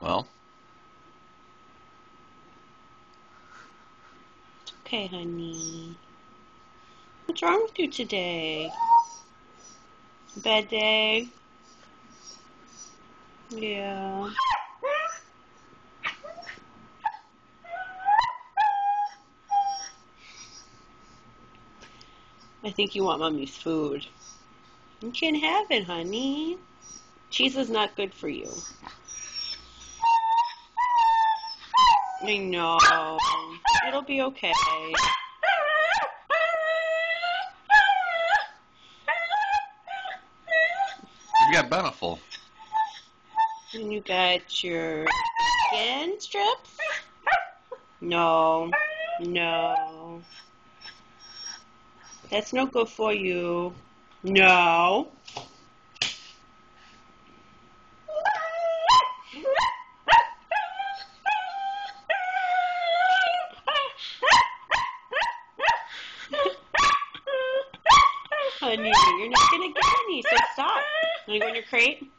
Well, Okay, honey. What's wrong with you today? Bad day? Yeah. I think you want mommy's food. You can't have it, honey. Cheese is not good for you. I know. It'll be okay. you got Bountiful. And you got your skin strips? No. No. That's no good for you. No. Honey, you're not going to get any, so stop. Want to go in your crate?